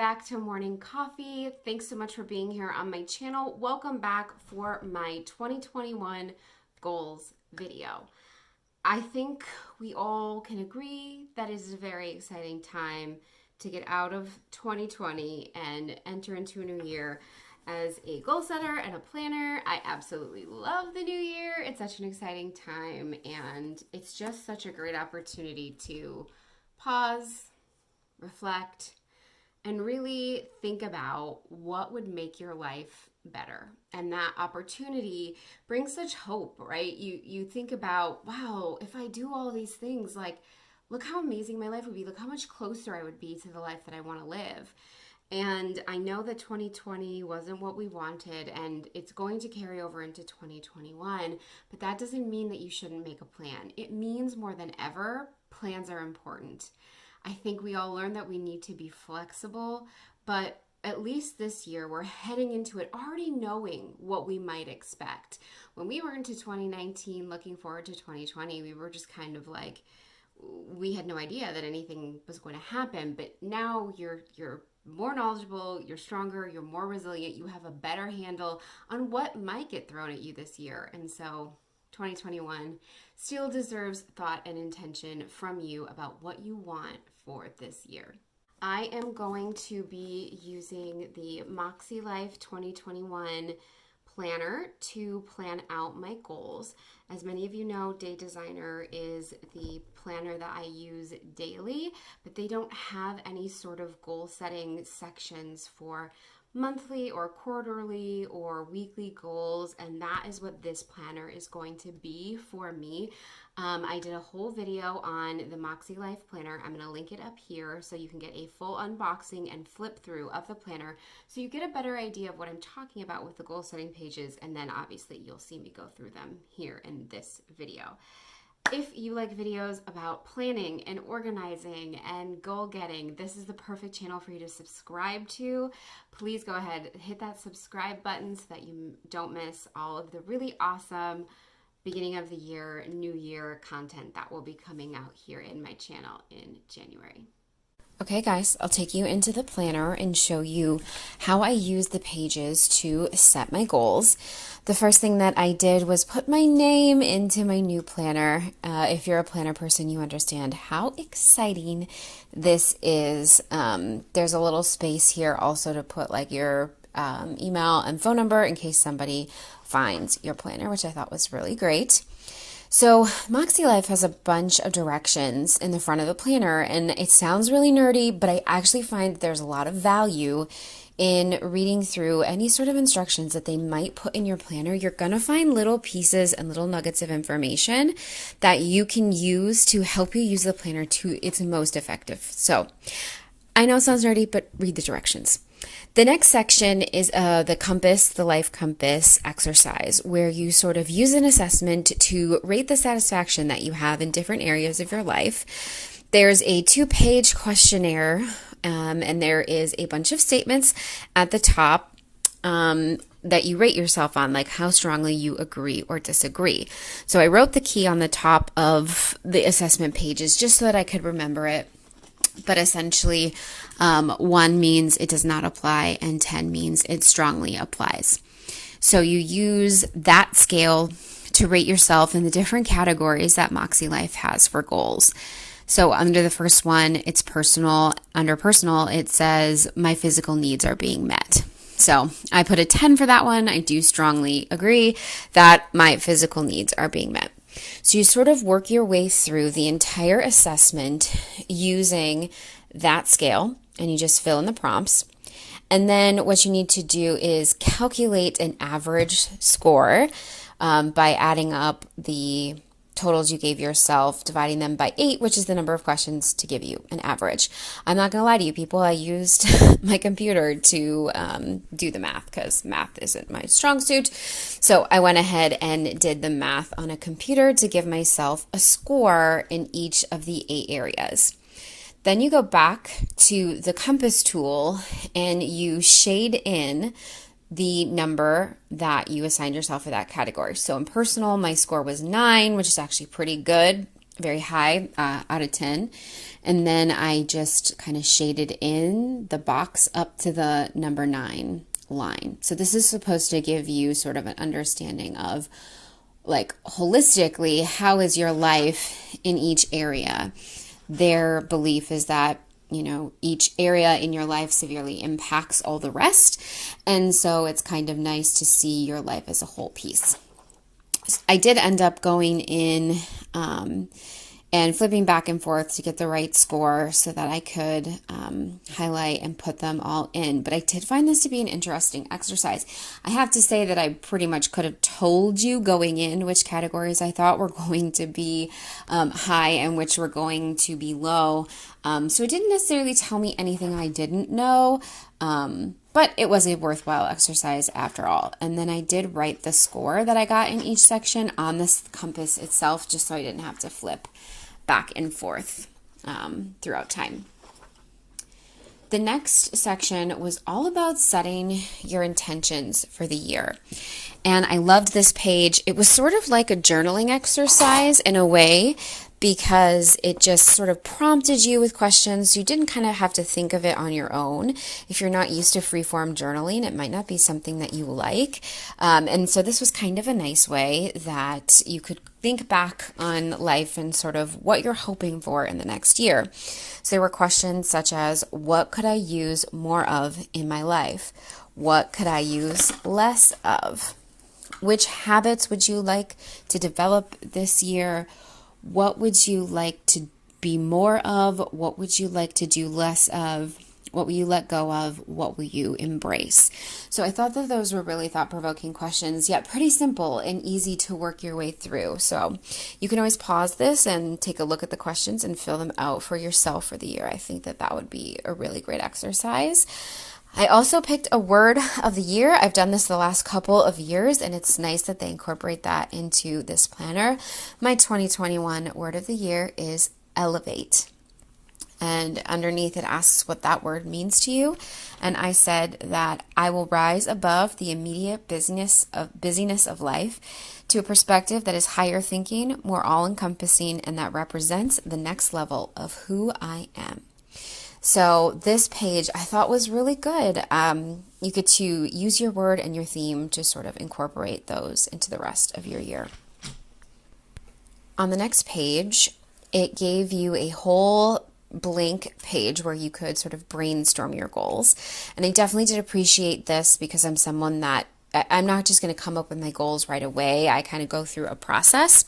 back to Morning Coffee. Thanks so much for being here on my channel. Welcome back for my 2021 goals video. I think we all can agree that it is a very exciting time to get out of 2020 and enter into a new year. As a goal setter and a planner, I absolutely love the new year. It's such an exciting time, and it's just such a great opportunity to pause, reflect, and really think about what would make your life better. And that opportunity brings such hope, right? You think about, wow, if I do all these things, like, look how amazing my life would be. Look how much closer I would be to the life that I want to live. And I know that 2020 wasn't what we wanted, and it's going to carry over into 2021, but that doesn't mean that you shouldn't make a plan. It means more than ever, plans are important. I think we all learned that we need to be flexible, but at least this year, we're heading into it already knowing what we might expect. When we were into 2019, looking forward to 2020, we were just kind of like, we had no idea that anything was going to happen, but now you're more knowledgeable, you're stronger, you're more resilient, you have a better handle on what might get thrown at you this year. And so 2021 still deserves thought and intention from you about what you want for this year. I am going to be using the Makselife 2021 planner to plan out my goals. As many of you know, Day Designer is the planner that I use daily, but they don't have any sort of goal setting sections for monthly or quarterly or weekly goals, and that is what this planner is going to be for me. I did a whole video on the Makselife Planner. I'm going to link it up here so you can get a full unboxing and flip through of the planner so you get a better idea of what I'm talking about with the goal setting pages, and then obviously you'll see me go through them here in this video. If you like videos about planning and organizing and goal getting, this is the perfect channel for you to subscribe to. Please go ahead, hit that subscribe button so that you don't miss all of the really awesome beginning of the year, new year content that will be coming out here in my channel in January. Okay guys, I'll take you into the planner and show you how I use the pages to set my goals. The first thing that I did was put my name into my new planner. If you're a planner person, you understand how exciting this is. There's a little space here also to put like your email and phone number in case somebody finds your planner, which I thought was really great. So Makselife has a bunch of directions in the front of the planner, and it sounds really nerdy, but I actually find there's a lot of value in reading through any sort of instructions that they might put in your planner. You're going to find little pieces and little nuggets of information that you can use to help you use the planner to its most effective. So I know it sounds nerdy, but read the directions. The next section is the compass, the life compass exercise, where you sort of use an assessment to rate the satisfaction that you have in different areas of your life. There's a 2-page questionnaire, and there is a bunch of statements at the top that you rate yourself on, like how strongly you agree or disagree. So I wrote the key on the top of the assessment pages just so that I could remember it. But essentially, 1 means it does not apply, and 10 means it strongly applies. So you use that scale to rate yourself in the different categories that Makselife has for goals. So under the first one, it's personal. Under personal, it says my physical needs are being met. So I put a 10 for that one. I do strongly agree that my physical needs are being met. So you sort of work your way through the entire assessment using that scale, and you just fill in the prompts. And then what you need to do is calculate an average score by adding up the totals you gave yourself, dividing them by 8, which is the number of questions to give you an average. I'm not going to lie to you people, I used my computer to do the math because math isn't my strong suit. So I went ahead and did the math on a computer to give myself a score in each of the 8 areas. Then you go back to the compass tool and you shade in the number that you assigned yourself for that category. So in personal, my score was 9, which is actually pretty good. very high out of 10. And then I just kind of shaded in the box up to the number 9 line. So this is supposed to give you sort of an understanding of like holistically, how is your life in each area? Their belief is that, each area in your life severely impacts all the rest. And so it's kind of nice to see your life as a whole piece. I did end up going in and flipping back and forth to get the right score so that I could highlight and put them all in. But I did find this to be an interesting exercise. I have to say that I pretty much could have told you going in which categories I thought were going to be high and which were going to be low. So it didn't necessarily tell me anything I didn't know. But it was a worthwhile exercise after all. And then I did write the score that I got in each section on this compass itself, just so I didn't have to flip back and forth throughout time. The next section was all about setting your intentions for the year. And I loved this page. It was sort of like a journaling exercise in a way, because it just sort of prompted you with questions. You didn't kind of have to think of it on your own. If you're not used to freeform journaling, it might not be something that you like. And so this was kind of a nice way that you could think back on life and sort of what you're hoping for in the next year. So there were questions such as, what could I use more of in my life? What could I use less of? Which habits would you like to develop this year? What would you like to be more of? What would you like to do less of? What will you let go of? What will you embrace? So I thought that those were really thought-provoking questions, yet pretty simple and easy to work your way through. So you can always pause this and take a look at the questions and fill them out for yourself for the year. I think that that would be a really great exercise. I also picked a word of the year. I've done this the last couple of years, and it's nice that they incorporate that into this planner. My 2021 word of the year is elevate. And underneath it asks what that word means to you. And I said that I will rise above the immediate busyness of life to a perspective that is higher thinking, more all-encompassing, and that represents the next level of who I am. So this page I thought was really good. You get to use your word and your theme to sort of incorporate those into the rest of your year. On the next page, it gave you a whole blank page where you could sort of brainstorm your goals. And I definitely did appreciate this because I'm someone that I'm not just going to come up with my goals right away. I kind of go through a process.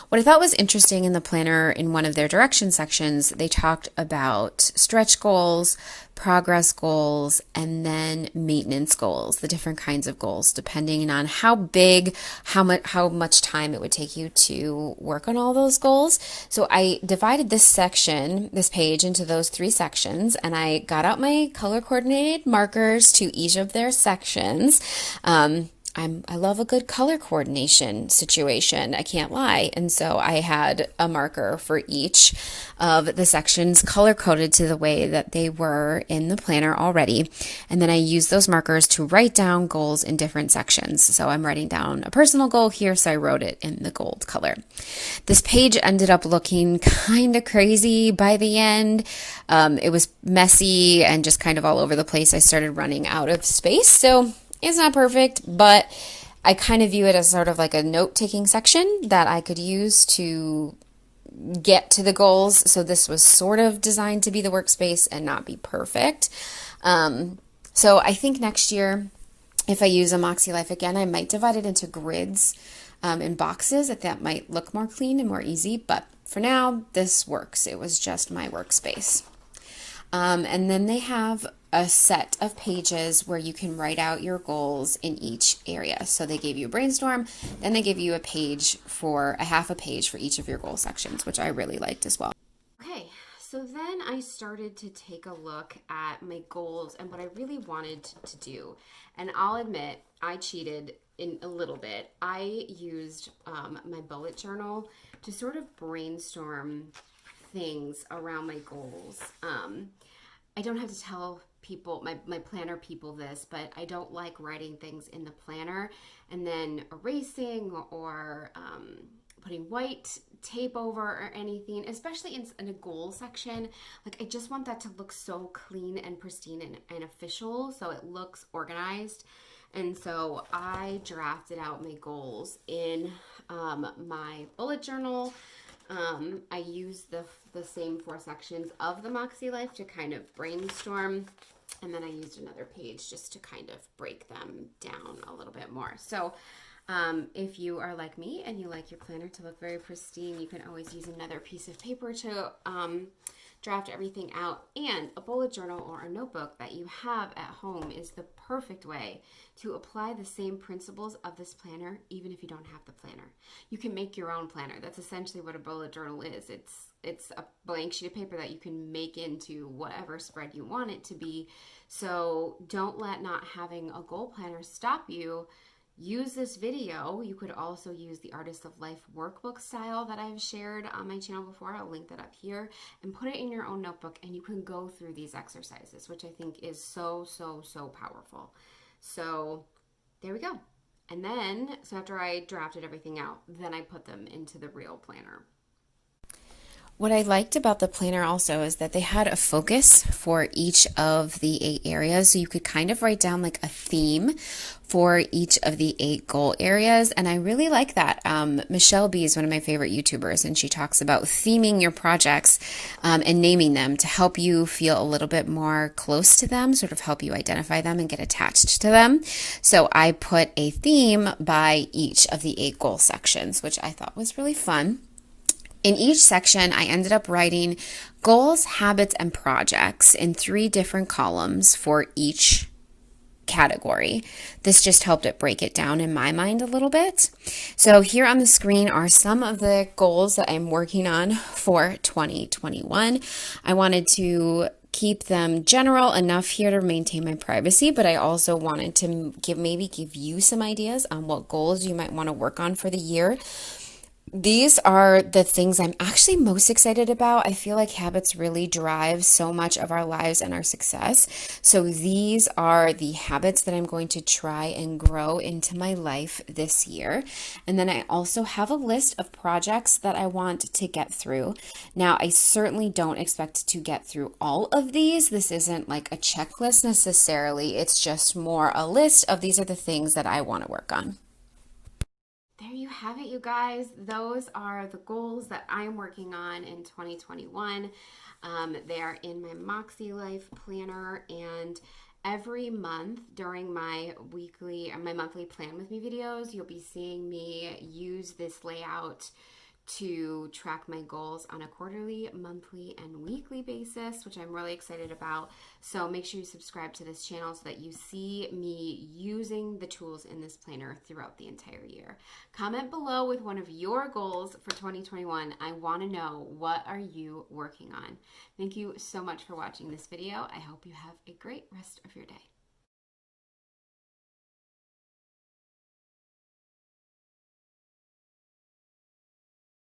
What I thought was interesting in the planner, in one of their direction sections, they talked about stretch goals, progress goals, and then maintenance goals, the different kinds of goals, depending on how big, how much time it would take you to work on all those goals. So I divided this page into those 3 sections, and I got out my color coordinated markers to each of their sections. I love a good color coordination situation. I can't lie. And so I had a marker for each of the sections color coded to the way that they were in the planner already. And then I used those markers to write down goals in different sections. So I'm writing down a personal goal here, so I wrote it in the gold color. This page ended up looking kind of crazy by the end. It was messy and just kind of all over the place. I started running out of space. So it's not perfect, but I kind of view it as sort of like a note-taking section that I could use to get to the goals. So this was sort of designed to be the workspace and not be perfect. So I think next year, if I use a Makselife again, I might divide it into grids and boxes. That might look more clean and more easy. But for now, this works. It was just my workspace. And then they have a set of pages where you can write out your goals in each area. So they gave you a brainstorm, then they give you a half a page for each of your goal sections, which I really liked as well. Okay, so then I started to take a look at my goals and what I really wanted to do. And I'll admit, I cheated in a little bit. I used my bullet journal to sort of brainstorm things around my goals. I don't have to tell people, my planner people this, but I don't like writing things in the planner and then erasing or putting white tape over or anything, especially in a goal section. Like, I just want that to look so clean and pristine and official so it looks organized. And so I drafted out my goals in my bullet journal. I used the same 4 sections of the Makselife to kind of brainstorm. And then I used another page just to kind of break them down a little bit more. So if you are like me and you like your planner to look very pristine, you can always use another piece of paper to draft everything out. And a bullet journal or a notebook that you have at home is the perfect way to apply the same principles of this planner, even if you don't have the planner. You can make your own planner. That's essentially what a bullet journal is. It's a blank sheet of paper that you can make into whatever spread you want it to be. So don't let not having a goal planner stop you. Use this video. You could also use the Artist of Life workbook style that I've shared on my channel before. I'll link that up here, and put it in your own notebook, and you can go through these exercises, which I think is so, so, so powerful. So there we go. And then, so after I drafted everything out, then I put them into the real planner. What I liked about the planner also is that they had a focus for each of the 8 areas. So you could kind of write down like a theme for each of the 8 goal areas. And I really like that. Michelle B is one of my favorite YouTubers, and she talks about theming your projects and naming them to help you feel a little bit more close to them, sort of help you identify them and get attached to them. So I put a theme by each of the 8 goal sections, which I thought was really fun. In each section, I ended up writing goals, habits, and projects in 3 different columns for each category. This just helped it break it down in my mind a little bit. So here on the screen are some of the goals that I'm working on for 2021. I wanted to keep them general enough here to maintain my privacy, but I also wanted to give you some ideas on what goals you might want to work on for the year. These are the things I'm actually most excited about. I feel like habits really drive so much of our lives and our success. So these are the habits that I'm going to try and grow into my life this year. And then I also have a list of projects that I want to get through. Now, I certainly don't expect to get through all of these. This isn't like a checklist necessarily. It's just more a list of these are the things that I want to work on. There you have it, you guys. Those are the goals that I'm working on in 2021. They are in my Makselife Planner, and every month during my monthly plan with me videos, you'll be seeing me use this layout to track my goals on a quarterly, monthly, and weekly basis, which I'm really excited about. So make sure you subscribe to this channel so that you see me using the tools in this planner throughout the entire year. Comment below with one of your goals for 2021. I want to know, what are you working on? Thank you so much for watching this video. I hope you have a great rest of your day.